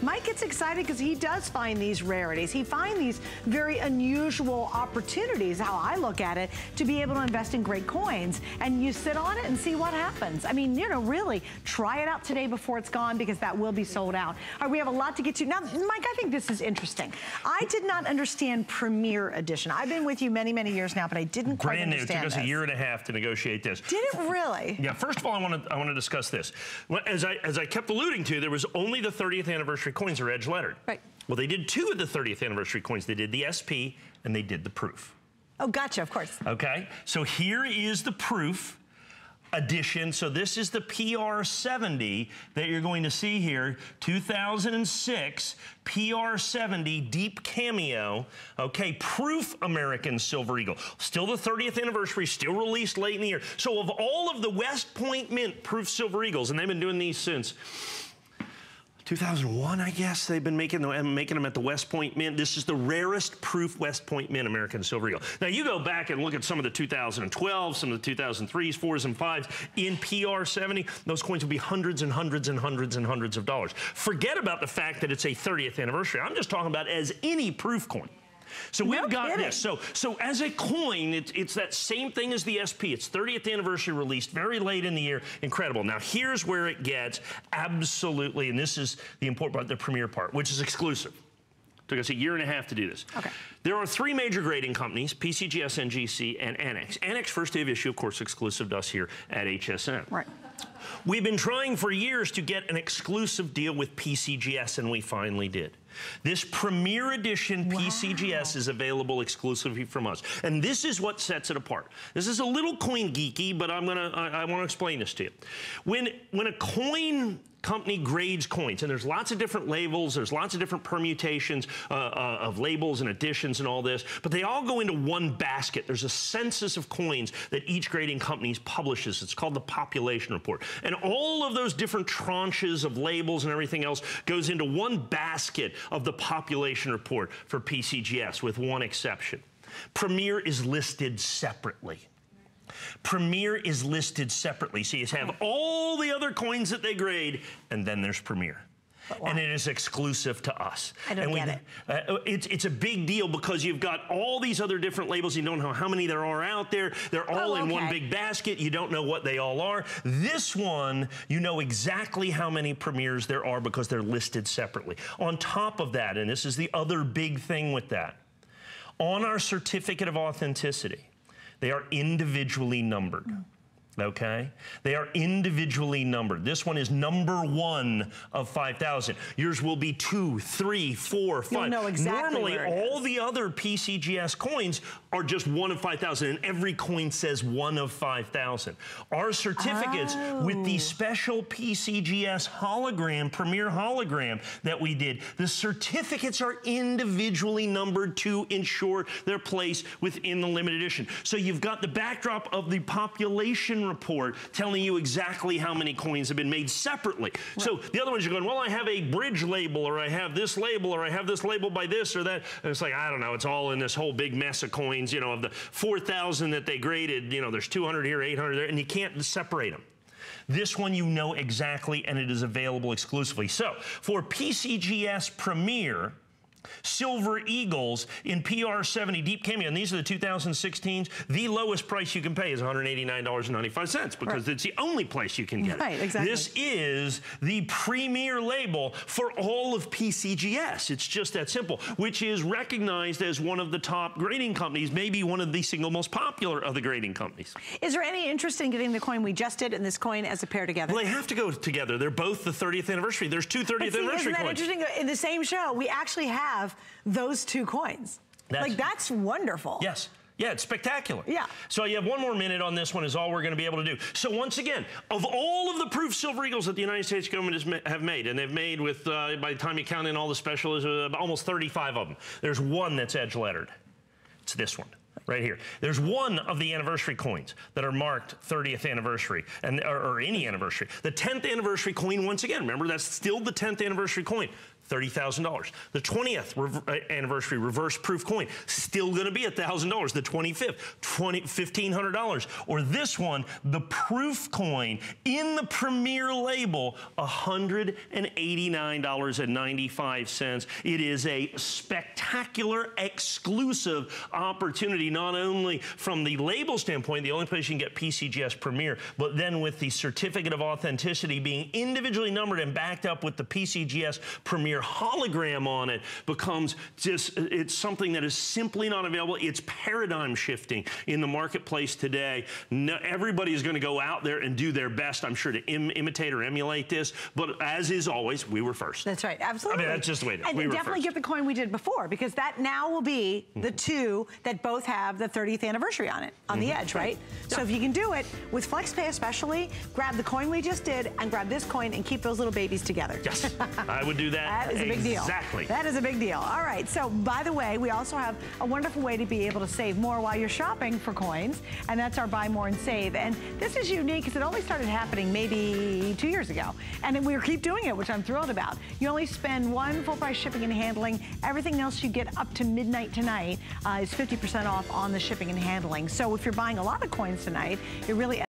Mike gets excited because he does find these rarities. He finds these very unusual opportunities, how I look at it, to be able to invest in great coins. And you sit on it and see what happens. I mean, you know, really, try it out today before it's gone, because that will be sold out. All right, we have a lot to get to. Now, Mike, I think this is interesting. I did not understand Premier Edition. I've been with you many, many years now, but I didn't quite understand Brand new. It took us this. a year and a half to negotiate this. Did it really? Yeah, first of all, I want to discuss this. Well, as I kept alluding to, there was only the 30th anniversary coins are edge lettered. Right. Well, they did two of the 30th anniversary coins. They did the SP and they did the proof. Oh, gotcha, of course. Okay, so here is the proof edition. So this is the PR70 that you're going to see here, 2006 PR70 Deep Cameo, okay, proof American Silver Eagle. Still the 30th anniversary, still released late in the year. So of all of the West Point Mint proof Silver Eagles, and they've been doing these since 2001, I guess. They've been making them at the West Point Mint. This is the rarest proof West Point Mint American Silver Eagle. Now, you go back and look at some of the 2012, some of the 2003s, 4s, and 5s in PR70. Those coins will be hundreds and hundreds and hundreds and hundreds of dollars. Forget about the fact that it's a 30th anniversary. I'm just talking about as any proof coin. So we've got this. So as a coin, it's that same thing as the SP. It's 30th anniversary released very late in the year. Incredible. Now here's where it gets absolutely, and this is the important part, the premier part, which is exclusive. Took us a year and a half to do this. Okay. There are three major grading companies, PCGS, NGC, and Annex. Annex, first day of issue, of course, exclusive to us here at HSN. Right. We've been trying for years to get an exclusive deal with PCGS, and we finally did. This Premier Edition PCGS is available exclusively from us. And this is what sets it apart. This is a little coin geeky, but I want to explain this to you. When a coin company grades coins, and there's lots of different labels, there's lots of different permutations of labels and editions and all this, but they all go into one basket. There's a census of coins that each grading company publishes. It's called the population report. And all of those different tranches of labels and everything else goes into one basket of the population report for PCGS, with one exception. Premier is listed separately. Premier is listed separately. So you have all the other coins that they grade, and then there's Premier. And it is exclusive to us. I don't get it. It's a big deal because you've got all these other different labels. You don't know how many there are out there. They're all in one big basket. You don't know what they all are. This one, you know exactly how many Premiers there are because they're listed separately. On top of that, and this is the other big thing with that, on our certificate of authenticity, they are individually numbered. Okay? They are individually numbered. This one is number 1 of 5,000. Yours will be 2, 3, 4, 5. You'll know exactly. Normally, all the other PCGS coins are just 1 of 5,000, and every coin says 1 of 5,000. Our certificates with the special PCGS hologram, Premier hologram that we did, the certificates are individually numbered to ensure their place within the limited edition. So you've got the backdrop of the population report telling you exactly how many coins have been made separately. Right. So the other ones are going, well, I have a bridge label, or I have this label, or I have this label by this or that. And it's like, I don't know, it's all in this whole big mess of coins, you know, of the 4,000 that they graded, you know, there's 200 here, 800 there, and you can't separate them. This one you know exactly, and it is available exclusively. So for PCGS Premier, Silver Eagles in PR70 Deep Cameo, and these are the 2016s. The lowest price you can pay is $189.95 because it's the only place you can get it. Right, exactly. This is the premier label for all of PCGS. It's just that simple, which is recognized as one of the top grading companies, maybe one of the single most popular of the grading companies. Is there any interest in getting the coin we just did and this coin as a pair together? Well, they have to go together. They're both the 30th anniversary. There's two 30th anniversary coins. Isn't that interesting? In the same show, we actually have those two coins. That's wonderful. Yes. Yeah, it's spectacular. Yeah. So you have one more minute on this one is all we're going to be able to do. So once again, of all of the proof Silver Eagles that the United States government have made, and they've made with, by the time you count in all the specials, almost 35 of them, there's one that's edge lettered. It's this one. Right here. There's one of the anniversary coins that are marked 30th anniversary, or any anniversary. The 10th anniversary coin, once again, remember, that's still the 10th anniversary coin. $30,000. The 20th anniversary reverse proof coin, still gonna be $1,000. The 25th, $1,500. Or this one, the proof coin in the premier label, $189.95. It is a spectacular, exclusive opportunity, not only from the label standpoint, the only place you can get PCGS Premier, but then with the certificate of authenticity being individually numbered and backed up with the PCGS Premier hologram on it, becomes just, it's something that is simply not available. It's paradigm shifting in the marketplace today. No, everybody is going to go out there and do their best, I'm sure, to imitate or emulate this, but as is always, we were first. That's right, absolutely. I mean, that's just the way it is. And definitely get the coin we did before, because that now will be the two that both have the 30th anniversary on it, on the edge, right? Yeah. So if you can do it, with FlexPay especially, grab the coin we just did and grab this coin and keep those little babies together. Yes, I would do that. That is a big deal. Exactly. That is a big deal. All right, so by the way, we also have a wonderful way to be able to save more while you're shopping for coins, and that's our Buy More and Save. And this is unique because it only started happening maybe 2 years ago, and then we keep doing it, which I'm thrilled about. You only spend one full price shipping and handling. Everything else you get up to midnight tonight is 50% off on the shipping and handling. So if you're buying a lot of coins tonight, you're really